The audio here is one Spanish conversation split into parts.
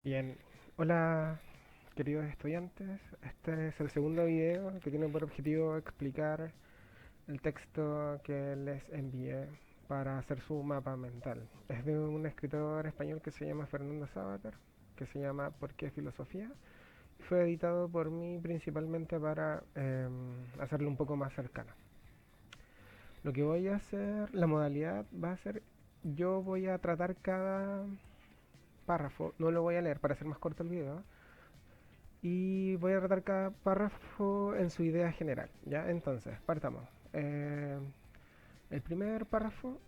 Bien, hola queridos estudiantes, este es el segundo video que tiene por objetivo explicar el texto que les envié para hacer su mapa mental. Es de un escritor español que se llama Fernando Savater, que se llama ¿Por qué filosofía? Fue editado por mí principalmente para hacerlo un poco más cercano. Lo que voy a hacer, la modalidad va a ser, yo voy a tratar cada párrafo, no lo voy a leer para hacer más corto el video, y voy a tratar cada párrafo en su idea general. ¿Ya? Entonces, partamos. El primer párrafo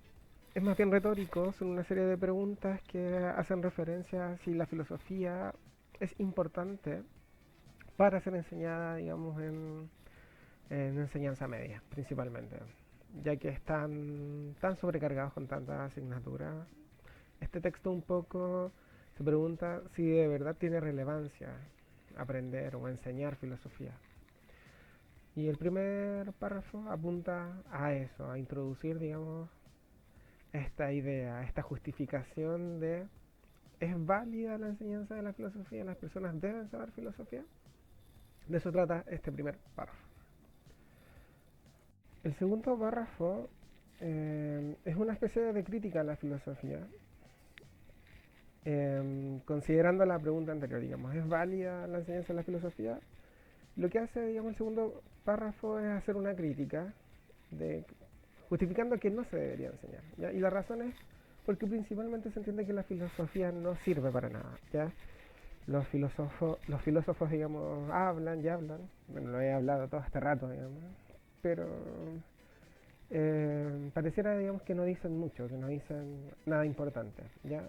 es más bien retórico, son una serie de preguntas que hacen referencia a si la filosofía es importante para ser enseñada, digamos, en enseñanza media, principalmente, ya que están tan sobrecargados con tantas asignaturas. Este texto un poco se pregunta si de verdad tiene relevancia aprender o enseñar filosofía. Y el primer párrafo apunta a eso, a introducir, digamos, esta idea, esta justificación de ¿es válida la enseñanza de la filosofía? ¿Las personas deben saber filosofía? De eso trata este primer párrafo. El segundo párrafo es una especie de crítica a la filosofía, considerando la pregunta anterior, digamos, ¿es válida la enseñanza de la filosofía? Lo que hace, digamos, el segundo párrafo es hacer una crítica de justificando que no se debería enseñar. ¿Ya? Y la razón es porque principalmente se entiende que la filosofía no sirve para nada. ¿Ya? Los filósofos, digamos, hablan y hablan. Bueno, lo he hablado todo este rato, digamos. Pero pareciera, digamos, que no dicen mucho, que no dicen nada importante. ¿Ya?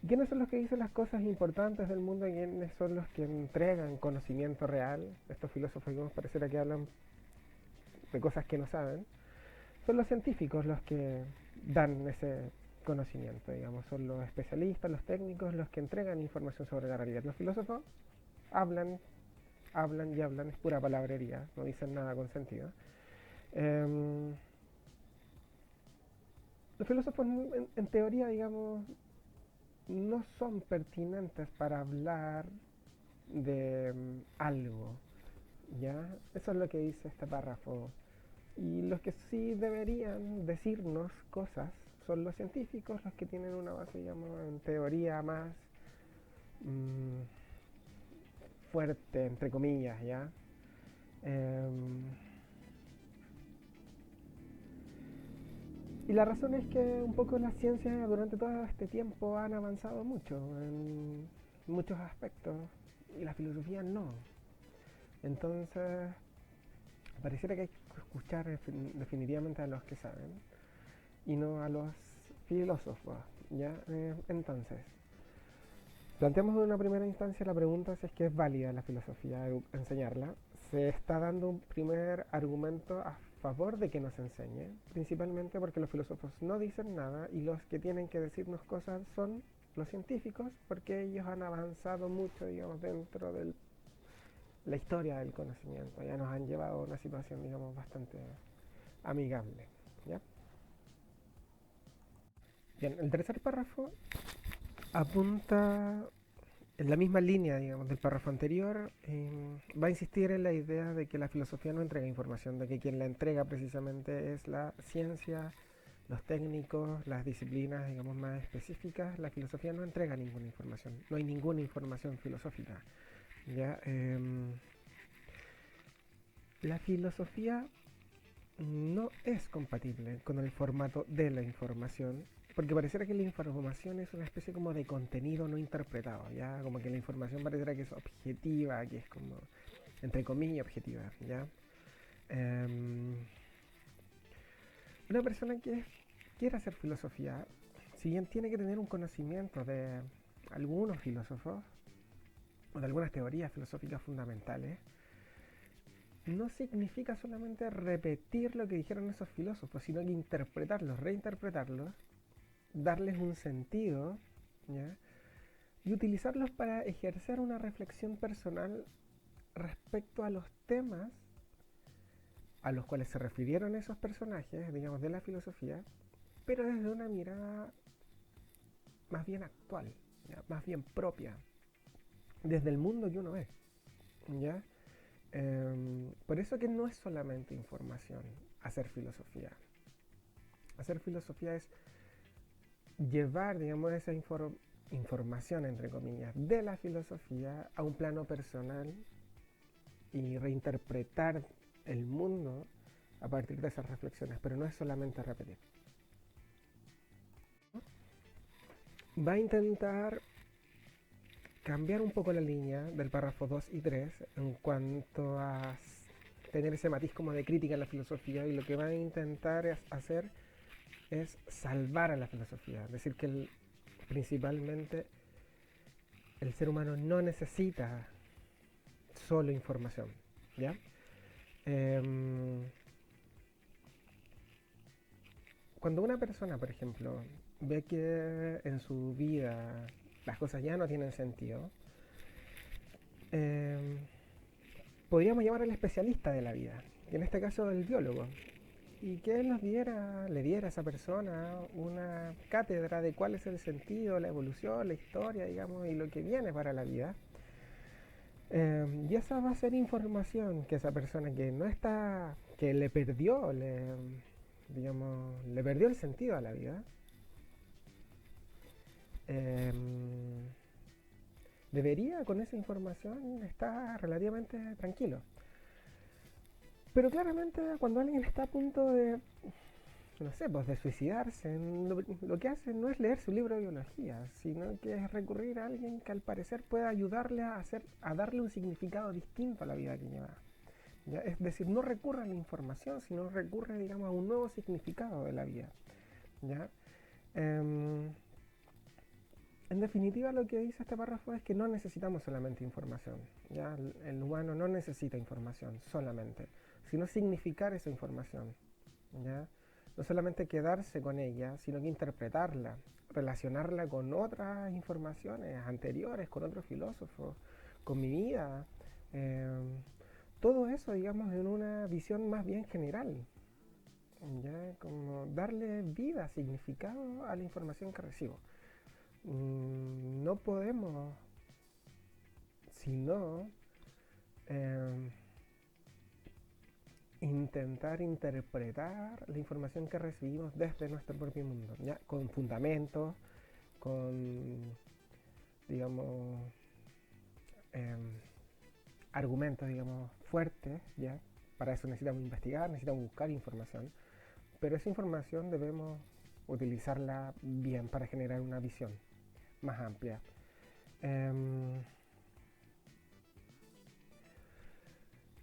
¿Quiénes son los que dicen las cosas importantes del mundo y quiénes son los que entregan conocimiento real? Estos filósofos, digamos, pareciera que hablan de cosas que no saben. Son los científicos los que dan ese conocimiento, digamos, son los especialistas, los técnicos, los que entregan información sobre la realidad. Los filósofos hablan, hablan y hablan, es pura palabrería, no dicen nada con sentido. Em, los filósofos en teoría, digamos, no son pertinentes para hablar de algo, ¿ya? Eso es lo que dice este párrafo. Y los que sí deberían decirnos cosas son los científicos, los que tienen una base, digamos, en teoría más mmm, fuerte, entre comillas, ¿ya? Eh, y la razón es que un poco las ciencias durante todo este tiempo han avanzado mucho en muchos aspectos y la filosofía no. Entonces, pareciera que hay que escuchar definitivamente a los que saben y no a los filósofos, ¿ya? Entonces, planteamos en una primera instancia la pregunta si es que es válida la filosofía, enseñarla. Se está dando un primer argumento a favor de que nos enseñe, principalmente porque los filósofos no dicen nada y los que tienen que decirnos cosas son los científicos, porque ellos han avanzado mucho, digamos, dentro de la historia del conocimiento. Ya nos han llevado a una situación, digamos, bastante amigable. ¿Ya? Bien, el tercer párrafo apunta en la misma línea, digamos, del párrafo anterior, va a insistir en la idea de que la filosofía no entrega información, de que quien la entrega precisamente es la ciencia, los técnicos, las disciplinas, digamos, más específicas. La filosofía no entrega ninguna información, no hay ninguna información filosófica. ¿Ya? La filosofía no es compatible con el formato de la información, porque pareciera que la información es una especie como de contenido no interpretado, ya como que la información pareciera que es objetiva, que es como entre comillas objetiva, ya. Um, una persona que quiera hacer filosofía, si bien tiene que tener un conocimiento de algunos filósofos o de algunas teorías filosóficas fundamentales, no significa solamente repetir lo que dijeron esos filósofos, sino que interpretarlos, reinterpretarlos, darles un sentido, ¿ya? Y utilizarlos para ejercer una reflexión personal respecto a los temas a los cuales se refirieron esos personajes, digamos, de la filosofía, pero desde una mirada más bien actual. ¿ya? Más bien propia, desde el mundo que uno ve, ¿ya? Por eso que no es solamente información hacer filosofía. Hacer filosofía es llevar, digamos, esa información, entre comillas, de la filosofía a un plano personal y reinterpretar el mundo a partir de esas reflexiones, pero no es solamente repetir. Va a intentar cambiar un poco la línea del párrafo 2 y 3 en cuanto a tener ese matiz como de crítica en la filosofía, y lo que va a intentar hacer es salvar a la filosofía, es decir, que principalmente el ser humano no necesita solo información, ¿ya? Cuando una persona, por ejemplo, ve que en su vida las cosas ya no tienen sentido, eh, podríamos llamar al especialista de la vida, y en este caso el biólogo, y que él le diera a esa persona una cátedra de cuál es el sentido, la evolución, la historia, digamos, y lo que viene para la vida. Y esa va a ser información que esa persona que no está, que le perdió, digamos, le perdió el sentido a la vida, eh, debería con esa información estar relativamente tranquilo. Pero claramente cuando alguien está a punto de, no sé, pues de suicidarse, lo que hace no es leer su libro de biología, sino que es recurrir a alguien que al parecer pueda ayudarle a darle un significado distinto a la vida que lleva. ¿Ya? Es decir, no recurre a la información, sino recurre, digamos, a un nuevo significado de la vida. ¿Ya? Eh, en definitiva, lo que dice este párrafo es que no necesitamos solamente información. ¿Ya? El humano no necesita información solamente, sino significar esa información. ¿Ya? No solamente quedarse con ella, sino que interpretarla, relacionarla con otras informaciones anteriores, con otros filósofos, con mi vida. Eh, Todo eso, digamos, en una visión más bien general. ¿Ya? Como darle vida, significado a la información que recibo. No podemos, sino eh, intentar interpretar la información que recibimos desde nuestro propio mundo, ¿ya? Con fundamentos, con, digamos, eh, argumentos, digamos, fuertes, ¿ya? Para eso necesitamos investigar, necesitamos buscar información, pero esa información debemos utilizarla bien para generar una visión más amplia. Eh,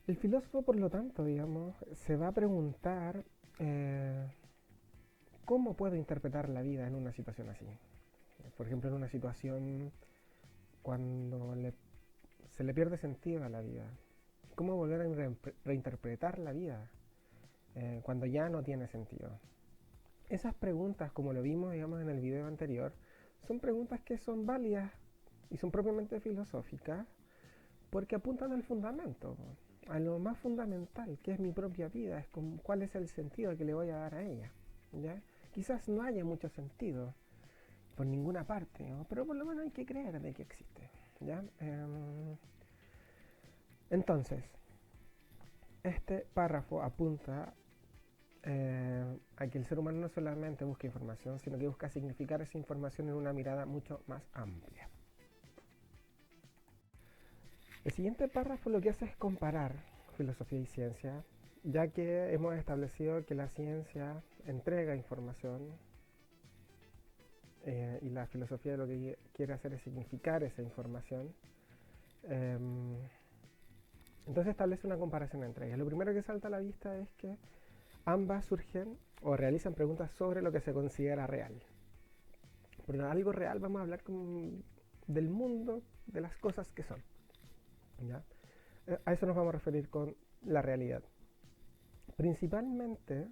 el filósofo, por lo tanto, digamos, se va a preguntar eh, cómo puedo interpretar la vida en una situación así. Por ejemplo, en una situación cuando se le pierde sentido a la vida. ¿Cómo volver a reinterpretar la vida cuando ya no tiene sentido? Esas preguntas, como lo vimos, digamos, en el video anterior, son preguntas que son válidas y son propiamente filosóficas porque apuntan al fundamento, a lo más fundamental, que es mi propia vida, es como, cuál es el sentido que le voy a dar a ella. ¿Ya? Quizás no haya mucho sentido por ninguna parte, ¿no? Pero por lo menos hay que creer de que existe. ¿Ya? Entonces, este párrafo apunta a que el ser humano no solamente busca información, sino que busca significar esa información en una mirada mucho más amplia. El siguiente párrafo lo que hace es comparar filosofía y ciencia, ya que hemos establecido que la ciencia entrega información y la filosofía lo que quiere hacer es significar esa información. Eh, entonces establece una comparación entre ellas. Lo primero que salta a la vista es que ambas surgen o realizan preguntas sobre lo que se considera real. Por algo real vamos a hablar del mundo, de las cosas que son. ¿Ya? A eso nos vamos a referir con la realidad. Principalmente,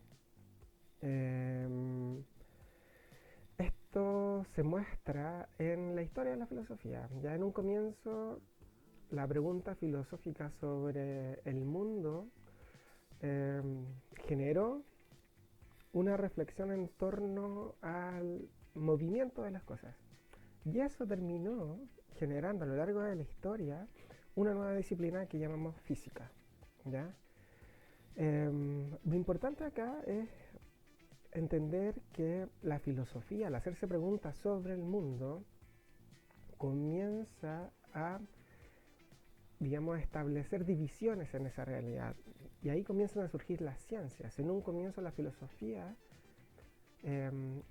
esto se muestra en la historia de la filosofía. Ya en un comienzo, la pregunta filosófica sobre el mundo generó una reflexión en torno al movimiento de las cosas. Y eso terminó generando a lo largo de la historia una nueva disciplina que llamamos física, ¿ya? Lo importante acá es entender que la filosofía, al hacerse preguntas sobre el mundo, comienza a, digamos, establecer divisiones en esa realidad. Y ahí comienzan a surgir las ciencias. En un comienzo la filosofía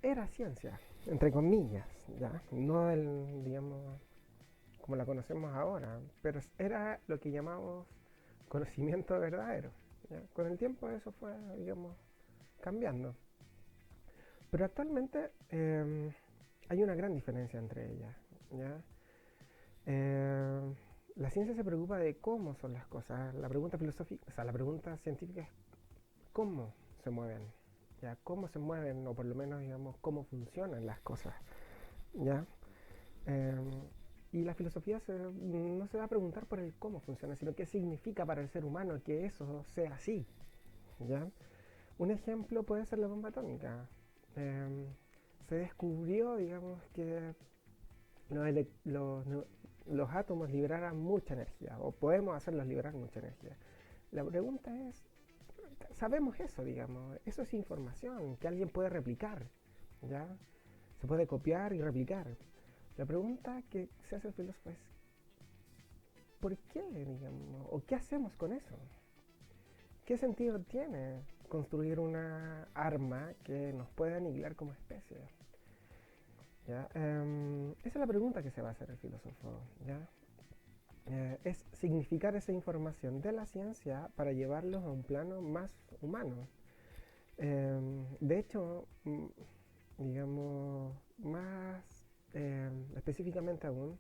era ciencia, entre comillas, ¿ya? No el, digamos, como la conocemos ahora, pero era lo que llamamos conocimiento verdadero, ¿ya? Con el tiempo eso fue, digamos, cambiando. Pero actualmente hay una gran diferencia entre ellas, ¿ya? Eh, la ciencia se preocupa de cómo son las cosas. La pregunta filosófica, o sea, la pregunta científica es cómo se mueven, ya, cómo se mueven o por lo menos digamos cómo funcionan las cosas, ya. Eh, y la filosofía no se va a preguntar por el cómo funciona, sino qué significa para el ser humano que eso sea así, ya. Un ejemplo puede ser la bomba atómica. Eh, Se descubrió, digamos, que los, los átomos liberaran mucha energía, o podemos hacerlos liberar mucha energía. La pregunta es, sabemos eso, digamos, eso es información que alguien puede replicar, ¿ya? Se puede copiar y replicar. La pregunta que se hace el filósofo es, ¿por qué, digamos, o qué hacemos con eso? ¿Qué sentido tiene construir una arma que nos pueda aniquilar como especie? ¿Ya? Esa es la pregunta que se va a hacer el filósofo, ¿ya? Es significar esa información de la ciencia para llevarlos a un plano más humano. De hecho, digamos, más específicamente aún,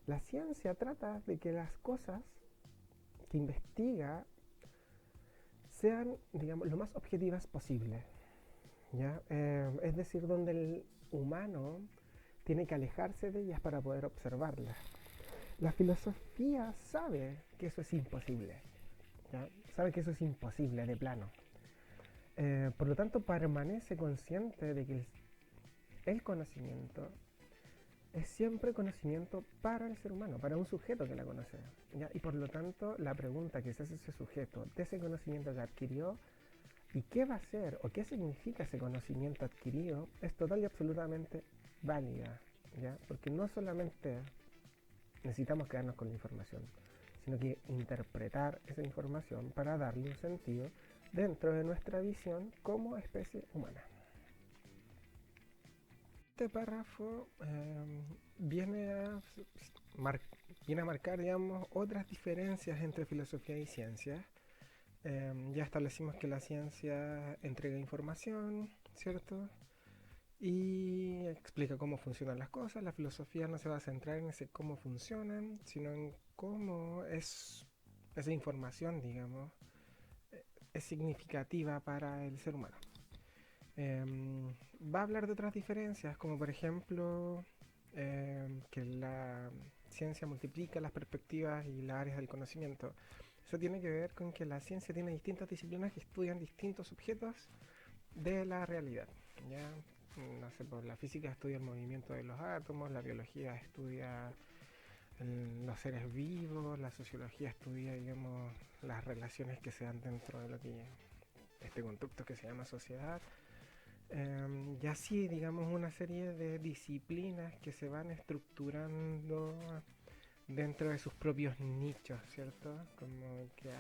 la ciencia trata de que las cosas que investiga sean, digamos, lo más objetivas posible, ¿ya? Es decir, donde el humano tiene que alejarse de ellas para poder observarlas. La filosofía sabe que eso es imposible, ¿ya? Sabe que eso es imposible de plano. Por lo tanto, permanece consciente de que el conocimiento es siempre conocimiento para el ser humano, para un sujeto que la conoce, ¿ya? Y por lo tanto, la pregunta que se hace ese sujeto de ese conocimiento que adquirió y qué va a hacer o qué significa ese conocimiento adquirido es total y absolutamente válida, ¿ya? Porque no solamente necesitamos quedarnos con la información, sino que interpretar esa información para darle un sentido dentro de nuestra visión como especie humana. Este párrafo mar viene a marcar, digamos, otras diferencias entre filosofía y ciencia. Ya establecimos que la ciencia entrega información, ¿cierto? Y explica cómo funcionan las cosas. La filosofía no se va a centrar en ese cómo funcionan, sino en cómo es esa información, digamos, es significativa para el ser humano. Va a hablar de otras diferencias, como por ejemplo que la ciencia multiplica las perspectivas y las áreas del conocimiento. Eso tiene que ver con que la ciencia tiene distintas disciplinas que estudian distintos objetos de la realidad, ¿ya? No sé, pues la física estudia el movimiento de los átomos, la biología estudia los seres vivos, la sociología estudia, digamos, las relaciones que se dan dentro de lo que este constructo que se llama sociedad. Y así, digamos, una serie de disciplinas que se van estructurando dentro de sus propios nichos, ¿cierto? Como que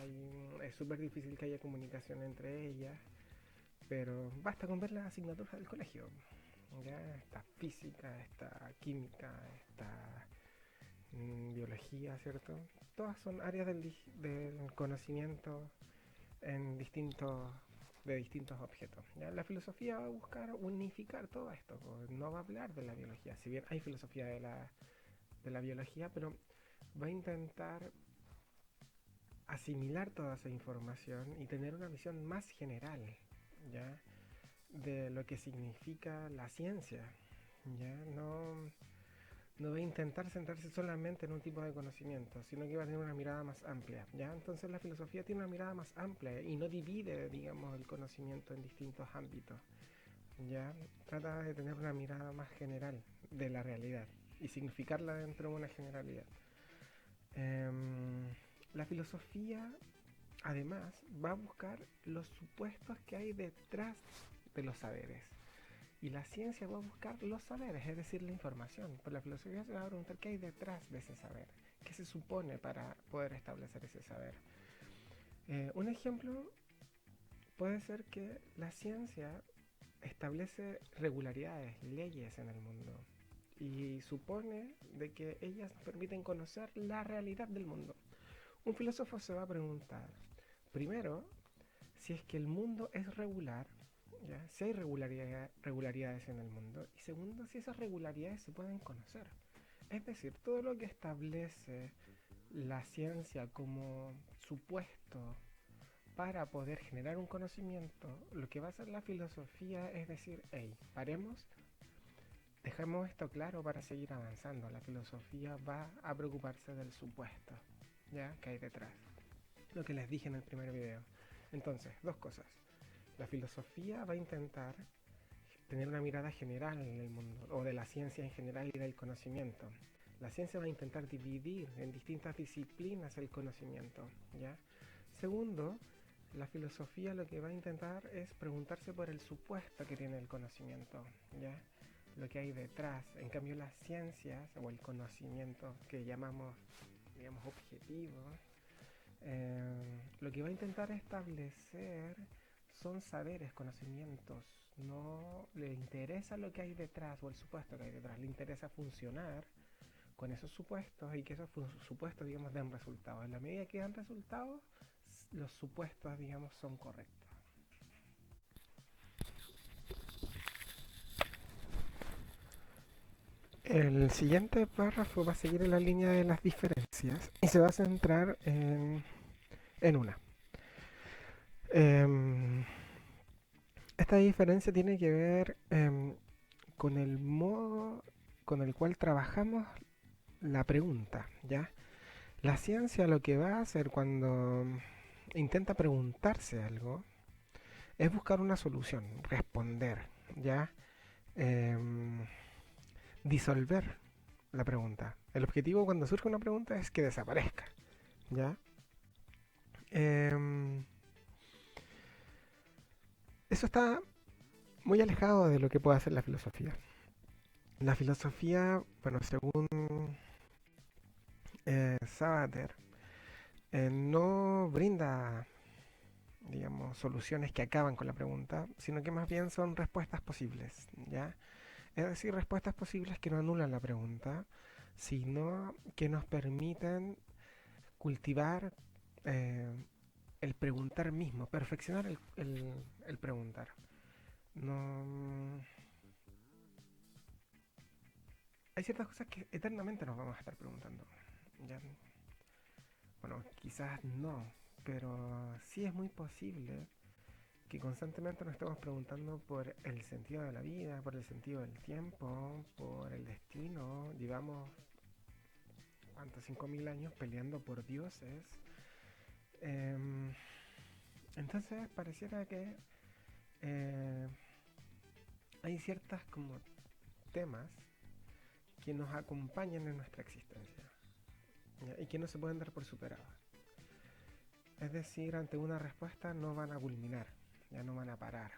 es súper difícil que haya comunicación entre ellas, pero basta con ver las asignaturas del colegio. ¿Ya? Está física, está química, está biología, ¿cierto? Todas son áreas del conocimiento en de distintos objetos, ¿ya? La filosofía va a buscar unificar todo esto, no va a hablar de la biología, si bien hay filosofía de la biología, pero va a intentar asimilar toda esa información y tener una visión más general, ¿ya? De lo que significa la ciencia, ¿ya? No va a intentar centrarse solamente en un tipo de conocimiento, sino que va a tener una mirada más amplia, ¿ya? Entonces la filosofía tiene una mirada más amplia y no divide, digamos, el conocimiento en distintos ámbitos, ¿ya? Trata de tener una mirada más general de la realidad. y significarla dentro de una generalidad. Em, la filosofía, además, va a buscar los supuestos que hay detrás de los saberes. Y la ciencia va a buscar los saberes, es decir, la información. Pero la filosofía se va a preguntar qué hay detrás de ese saber, qué se supone para poder establecer ese saber. Un ejemplo puede ser que la ciencia establece regularidades, leyes en el mundo y supone de que ellas permiten conocer la realidad del mundo. Un filósofo se va a preguntar, primero, si es que el mundo es regular, ¿ya? Si hay regularidades en el mundo, y segundo, si esas regularidades se pueden conocer. Es decir, todo lo que establece la ciencia como supuesto para poder generar un conocimiento, lo que va a hacer la filosofía es decir, hey, paremos, dejemos esto claro para seguir avanzando. La filosofía va a preocuparse del supuesto, ¿ya? Que hay detrás. Lo que les dije en el primer video. Entonces, dos cosas. La filosofía va a intentar tener una mirada general en el mundo, o de la ciencia en general y del conocimiento. La ciencia va a intentar dividir en distintas disciplinas el conocimiento, ¿ya? Segundo, la filosofía lo que va a intentar es preguntarse por el supuesto que tiene el conocimiento, ¿ya? Lo que hay detrás. En cambio, las ciencias o el conocimiento que llamamos, digamos, objetivo, lo que va a intentar establecer son saberes, conocimientos. No le interesa lo que hay detrás o el supuesto que hay detrás. Le interesa funcionar con esos supuestos y que esos supuestos, digamos, den resultados. En la medida que dan resultados, los supuestos, digamos, son correctos. El siguiente párrafo va a seguir en la línea de las diferencias y se va a centrar en una. Em, Esta diferencia tiene que ver con el modo con el cual trabajamos la pregunta, ¿ya? La ciencia lo que va a hacer cuando intenta preguntarse algo es buscar una solución, responder, ¿ya? Em, Disolver la pregunta. El objetivo cuando surge una pregunta es que desaparezca, ¿ya? Em, Eso está muy alejado de lo que puede hacer la filosofía. La filosofía, bueno, según Savater, no brinda, digamos, soluciones que acaban con la pregunta, sino que más bien son respuestas posibles, ¿ya? Es decir, respuestas posibles que no anulan la pregunta, sino que nos permiten cultivar eh, el preguntar mismo, perfeccionar el preguntar. No, hay ciertas cosas que eternamente nos vamos a estar preguntando. ¿Ya? Bueno, quizás no, pero sí es muy posible que constantemente nos estemos preguntando por el sentido de la vida, por el sentido del tiempo, por el destino. Llevamos, ¿cuántos? 5.000 años peleando por dioses. Em, entonces pareciera que eh, hay ciertas como temas que nos acompañan en nuestra existencia, ¿ya? Y que no se pueden dar por superados. Es decir, ante una respuesta no van a culminar, ya no van a parar.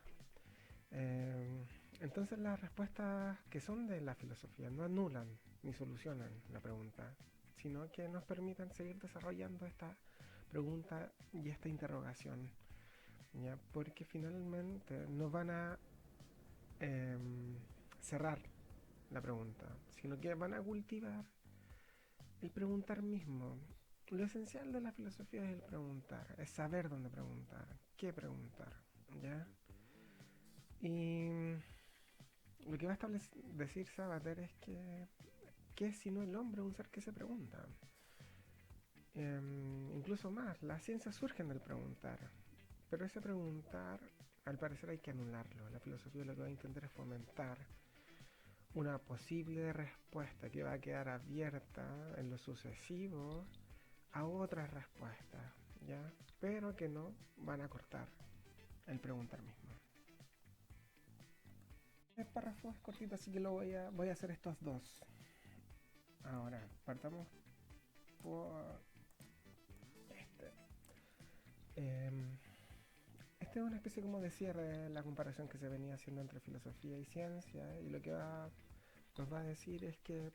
Eh, entonces las respuestas que son de la filosofía no anulan ni solucionan la pregunta, sino que nos permiten seguir desarrollando esta pregunta y esta interrogación, ¿ya? Porque finalmente no van a eh, cerrar la pregunta, sino que van a cultivar el preguntar mismo. Lo esencial de la filosofía es el preguntar, es saber dónde preguntar, qué preguntar, ¿ya? Y lo que va a decir Sabater es que, ¿qué es sino el hombre un ser que se pregunta? Incluso más, las ciencias surgen del preguntar, pero ese preguntar al parecer hay que anularlo. La filosofía lo que va a intentar es fomentar una posible respuesta que va a quedar abierta en lo sucesivo a otras respuestas, ¿ya? Pero que no van a cortar el preguntar mismo. El párrafo es cortito, así que voy a hacer estos dos. Ahora, partamos por este. Em, Este es una especie como de cierre de la comparación que se venía haciendo entre filosofía y ciencia, y lo que nos va a decir es que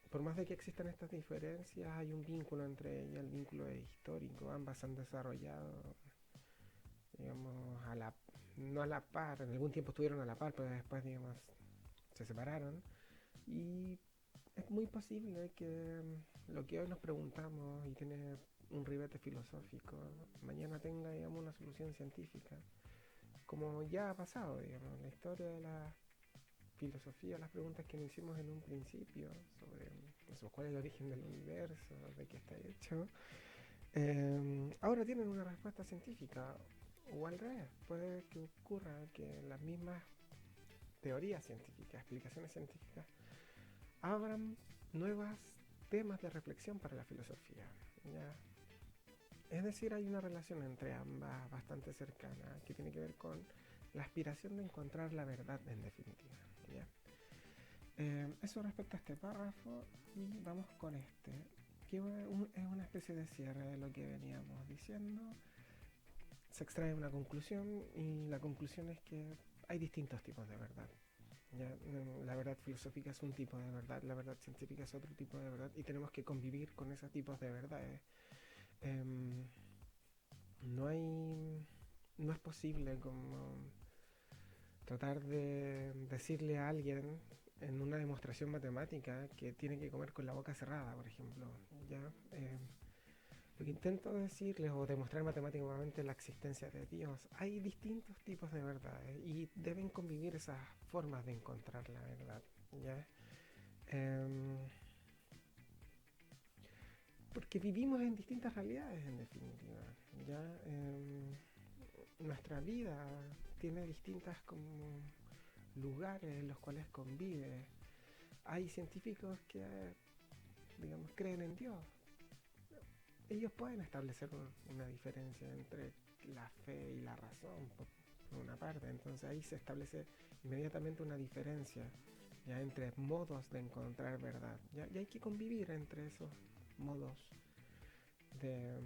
por más de que existan estas diferencias, hay un vínculo entre ellas, el vínculo es histórico, ambas se han desarrollado, digamos, no a la par, en algún tiempo estuvieron a la par, pero después, digamos, se separaron, y es muy posible que lo que hoy nos preguntamos y tiene un ribete filosófico, mañana tenga, digamos, una solución científica, como ya ha pasado, digamos, en la historia de la filosofía, las preguntas que nos hicimos en un principio sobre eso, cuál es el origen del universo, de qué está hecho, ahora tienen una respuesta científica, o al revés, puede que ocurra que las mismas teorías científicas, explicaciones científicas, abran nuevos temas de reflexión para la filosofía. ¿Ya? Es decir, hay una relación entre ambas bastante cercana que tiene que ver con la aspiración de encontrar la verdad en definitiva. ¿Ya? Eso respecto a este párrafo, y vamos con este, que es una especie de cierre de lo que veníamos diciendo. Se extrae una conclusión y la conclusión es que hay distintos tipos de verdad. ¿Ya? La verdad filosófica es un tipo de verdad, la verdad científica es otro tipo de verdad y tenemos que convivir con esos tipos de verdades. Em, no hay, no es posible como tratar de decirle a alguien en una demostración matemática que tiene que comer con la boca cerrada, por ejemplo. ¿Ya? Lo que intento decirles o demostrar matemáticamente la existencia de Dios, hay distintos tipos de verdades y deben convivir esas formas de encontrar la verdad. ¿Ya? Em, Porque vivimos en distintas realidades en definitiva. ¿Ya? Nuestra vida tiene distintas como lugares en los cuales convive. Hay científicos que, digamos, creen en Dios. Ellos pueden establecer una diferencia entre la fe y la razón, por una parte. Entonces ahí se establece inmediatamente una diferencia ya entre modos de encontrar verdad. ¿Ya? Y hay que convivir entre esos modos de,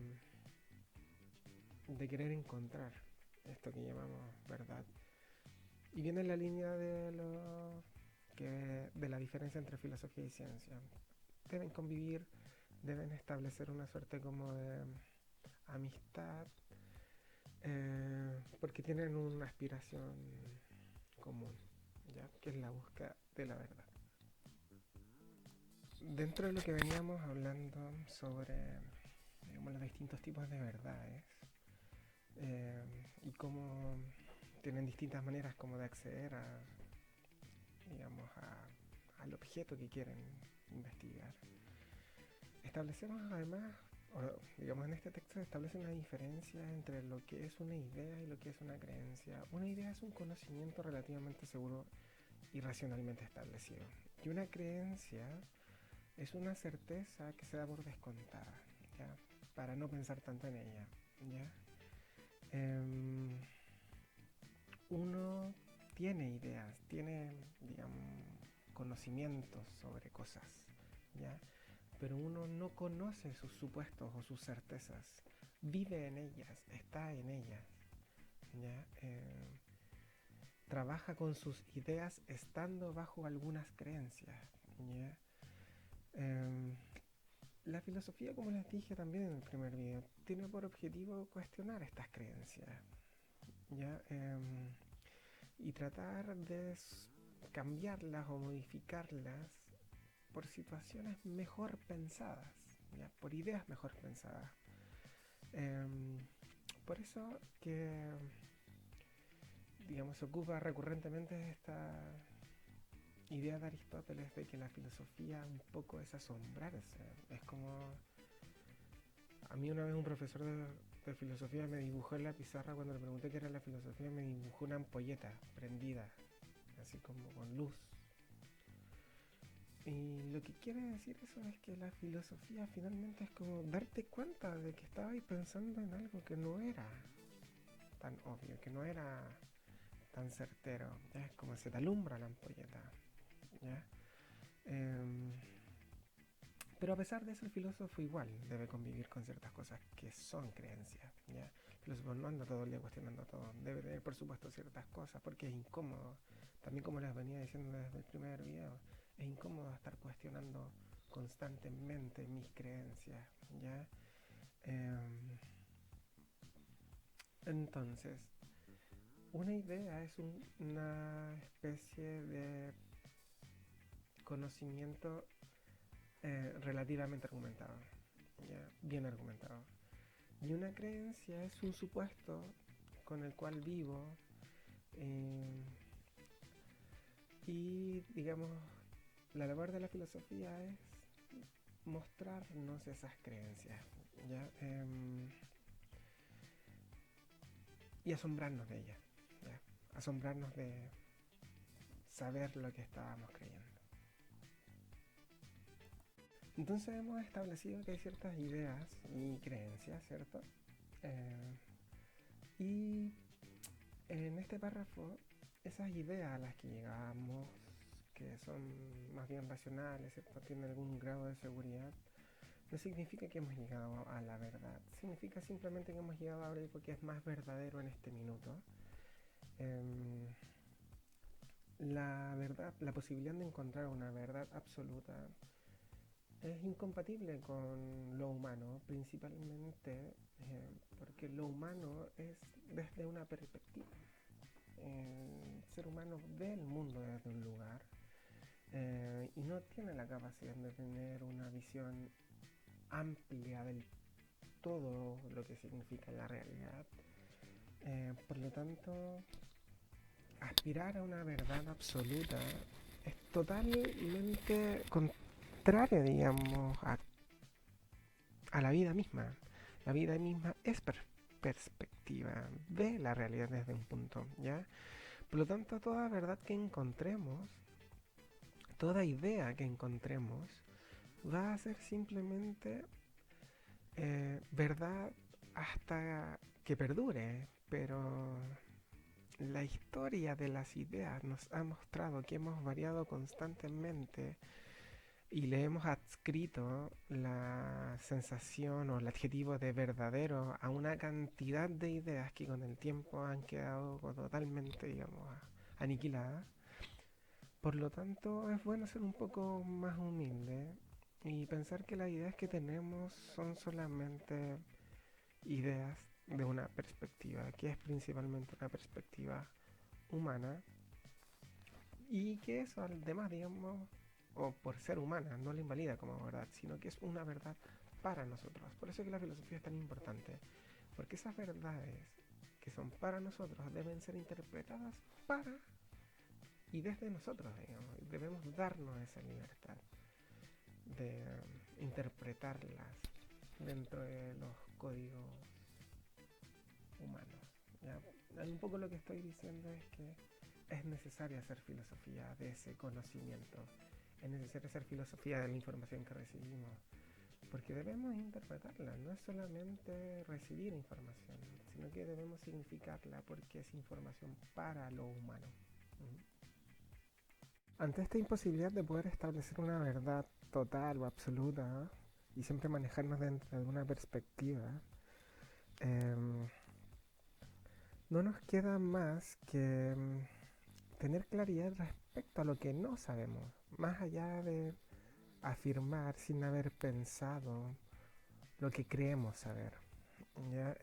de querer encontrar esto que llamamos verdad. Y viene en la línea de la diferencia entre filosofía y ciencia. Deben convivir, deben establecer una suerte como de amistad, porque tienen una aspiración común, ¿ya? Que es la búsqueda de la verdad. Dentro de lo que veníamos hablando sobre, digamos, los distintos tipos de verdades, y cómo tienen distintas maneras como de acceder digamos, al objeto que quieren investigar. Establecemos además, o digamos en este texto se establece una diferencia entre lo que es una idea y lo que es una creencia. Una idea es un conocimiento relativamente seguro y racionalmente establecido. Y una creencia es una certeza que se da por descontada, ¿ya? Para no pensar tanto en ella. ¿Ya? Uno tiene ideas, tiene, digamos, conocimientos sobre cosas, ¿ya? Pero uno no conoce sus supuestos o sus certezas, vive en ellas, está en ellas, ¿ya? Trabaja con sus ideas estando bajo algunas creencias, ¿ya? Eh, la filosofía, como les dije también en el primer video, tiene por objetivo cuestionar estas creencias, ¿ya? Y tratar de cambiarlas o modificarlas por situaciones mejor pensadas, ¿ya? Por ideas mejor pensadas. Eh, por eso que, digamos, se ocupa recurrentemente esta idea de Aristóteles de que la filosofía un poco es asombrarse. Es como... A mí una vez un profesor de filosofía me dibujó en la pizarra cuando le pregunté qué era la filosofía, me dibujó una ampolleta prendida, así como con luz. Y lo que quiere decir eso es que la filosofía finalmente es como darte cuenta de que estabais pensando en algo que no era tan obvio, que no era tan certero. Ya es como se te alumbra la ampolleta. ¿Ya? Em, pero a pesar de eso, el filósofo igual debe convivir con ciertas cosas que son creencias, ¿ya? El filósofo no anda todo el día cuestionando todo. Debe tener, por supuesto, ciertas cosas porque es incómodo. También como les venía diciendo desde el primer video, es incómodo estar cuestionando constantemente mis creencias, ¿ya? Em, entonces, una idea es una especie de conocimiento relativamente argumentado, ¿ya? Bien argumentado. Y una creencia es un supuesto con el cual vivo eh, y, digamos, la labor de la filosofía es mostrarnos esas creencias, ¿ya? Y asombrarnos de ellas, ¿ya? Asombrarnos de saber lo que estábamos creyendo. Entonces hemos establecido que hay ciertas ideas y creencias, ¿cierto? Eh, y en este párrafo, esas ideas a las que llegamos, que son más bien racionales, ¿cierto? Tienen algún grado de seguridad, no significa que hemos llegado a la verdad. Significa simplemente que hemos llegado a algo que es más verdadero en este minuto. Eh, la verdad, la posibilidad de encontrar una verdad absoluta es incompatible con lo humano, principalmente porque lo humano es desde una perspectiva. El ser humano ve el mundo desde un lugar y no tiene la capacidad de tener una visión amplia del todo lo que significa la realidad. Por lo tanto, aspirar a una verdad absoluta es totalmente contrario, digamos, a la vida misma. La vida misma es perspectiva, ve la realidad desde un punto, ¿ya? Por lo tanto, toda verdad que encontremos, toda idea que encontremos, va a ser simplemente verdad hasta que perdure, pero la historia de las ideas nos ha mostrado que hemos variado constantemente y le hemos adscrito la sensación o el adjetivo de verdadero a una cantidad de ideas que con el tiempo han quedado totalmente, digamos, aniquiladas. Por lo tanto, es bueno ser un poco más humilde y pensar que las ideas que tenemos son solamente ideas de una perspectiva, que es principalmente una perspectiva humana, y que eso además, digamos, o por ser humana, no la invalida como verdad, sino que es una verdad para nosotros. Por eso es que la filosofía es tan importante, porque esas verdades que son para nosotros deben ser interpretadas para y desde nosotros, digamos. Debemos darnos esa libertad de interpretarlas dentro de los códigos humanos, ¿ya? Un poco lo que estoy diciendo es que es necesario hacer filosofía de ese conocimiento, es necesario hacer filosofía de la información que recibimos, porque debemos interpretarla, no es solamente recibir información, sino que debemos significarla porque es información para lo humano. Ante esta imposibilidad de poder establecer una verdad total o absoluta y siempre manejarnos dentro de una perspectiva, eh, no nos queda más que tener claridad respecto a lo que no sabemos, más allá de afirmar sin haber pensado lo que creemos saber. ¿Ya?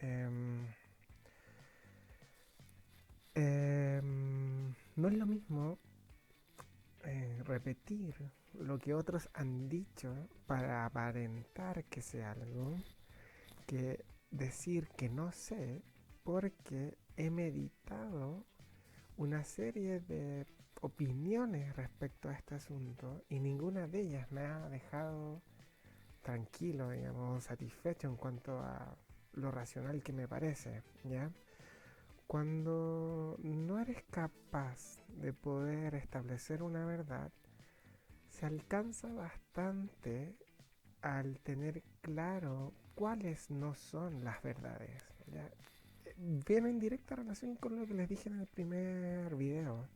No es lo mismo repetir lo que otros han dicho para aparentar que sé algo que decir que no sé porque he meditado una serie de opiniones respecto a este asunto y ninguna de ellas me ha dejado tranquilo, digamos, satisfecho en cuanto a lo racional que me parece, ¿ya? Cuando no eres capaz de poder establecer una verdad, se alcanza bastante al tener claro cuáles no son las verdades, ¿ya? Viene en directa relación con lo que les dije en el primer video.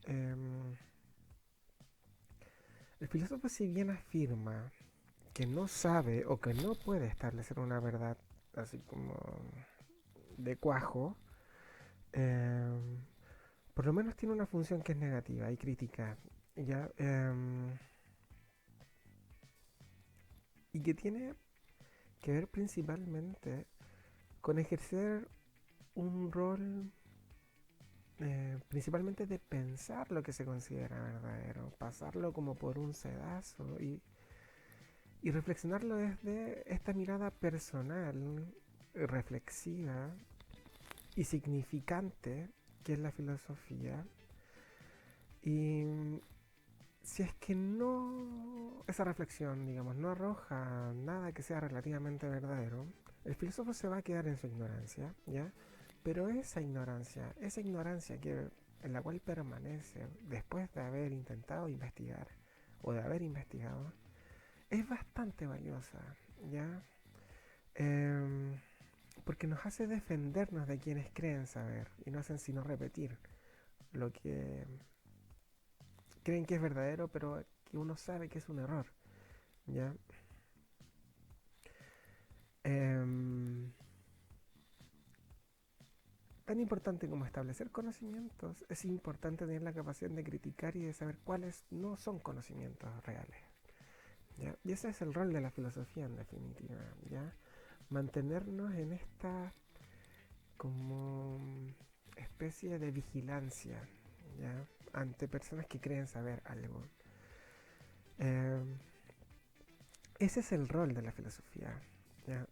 Eh, El filósofo, si bien afirma que no sabe o que no puede establecer una verdad así como de cuajo, eh, por lo menos tiene una función que es negativa y crítica, ¿ya? Y que tiene que ver principalmente con ejercer un rol principalmente de pensar lo que se considera verdadero, pasarlo como por un sedazo y reflexionarlo desde esta mirada personal, reflexiva y significante que es la filosofía. Y si es que no, esa reflexión, digamos, no arroja nada que sea relativamente verdadero, el filósofo se va a quedar en su ignorancia, ¿ya? Pero esa ignorancia que, en la cual permanece después de haber intentado investigar o de haber investigado, es bastante valiosa, ¿ya? Em, Porque nos hace defendernos de quienes creen saber y no hacen sino repetir lo que creen que es verdadero, pero que uno sabe que es un error, ¿ya? Em, Tan importante como establecer conocimientos, es importante tener la capacidad de criticar y de saber cuáles no son conocimientos reales, ¿ya? Y ese es el rol de la filosofía en definitiva, ¿ya? Mantenernos en esta como especie de vigilancia, ¿ya? Ante personas que creen saber algo. Eh, Ese es el rol de la filosofía, ¿ya?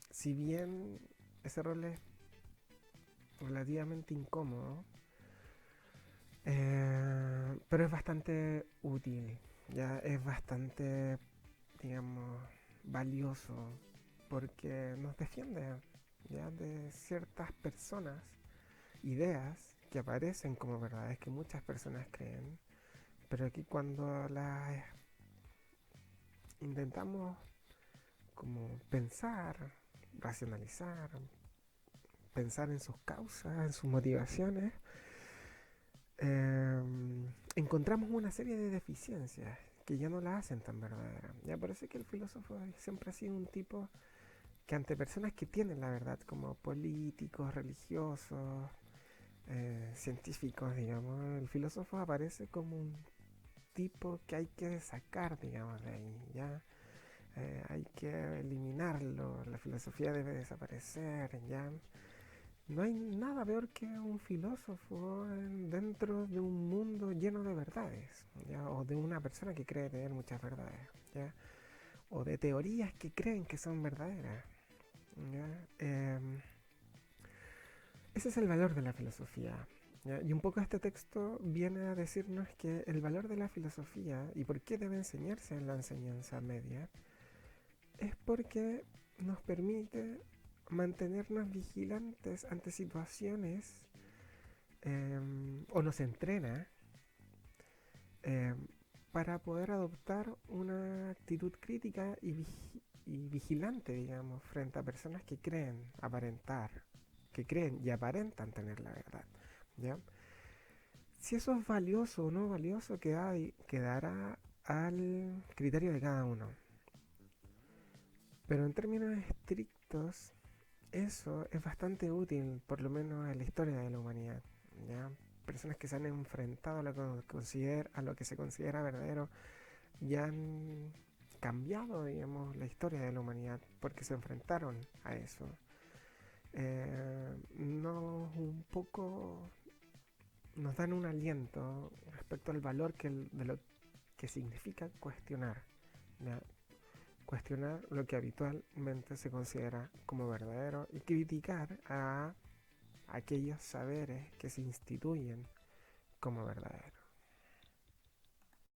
Si bien ese rol es relativamente incómodo, pero es bastante útil, ya es bastante, digamos, valioso porque nos defiende ya de ciertas personas, ideas que aparecen como verdades que muchas personas creen, pero que cuando las intentamos como pensar, racionalizar, pensar en sus causas, en sus motivaciones, encontramos una serie de deficiencias que ya no la hacen tan verdadera. Ya parece que el filósofo siempre ha sido un tipo que ante personas que tienen la verdad, como políticos, religiosos, científicos, digamos, el filósofo aparece como un tipo que hay que sacar, digamos, de ahí, ¿ya? Hay que eliminarlo, la filosofía debe desaparecer, ¿ya? No hay nada peor que un filósofo dentro de un mundo lleno de verdades, ¿ya? O de una persona que cree tener muchas verdades, ¿ya? O de teorías que creen que son verdaderas, ¿ya? Ese es el valor de la filosofía, ¿ya? Y un poco este texto viene a decirnos que el valor de la filosofía y por qué debe enseñarse en la enseñanza media es porque nos permite mantenernos vigilantes ante situaciones o nos entrena eh, para poder adoptar una actitud crítica y vigilante, digamos, frente a personas que creen aparentar, que creen y aparentan tener la verdad, ¿ya? Si eso es valioso o no valioso quedará al criterio de cada uno. Pero en términos estrictos, eso es bastante útil, por lo menos en la historia de la humanidad, ¿ya? Personas que se han enfrentado a lo que se considera verdadero y han cambiado, digamos, la historia de la humanidad porque se enfrentaron a eso. Un poco nos dan un aliento respecto al valor de lo que significa cuestionar, ¿ya? Cuestionar lo que habitualmente se considera como verdadero y criticar a aquellos saberes que se instituyen como verdaderos.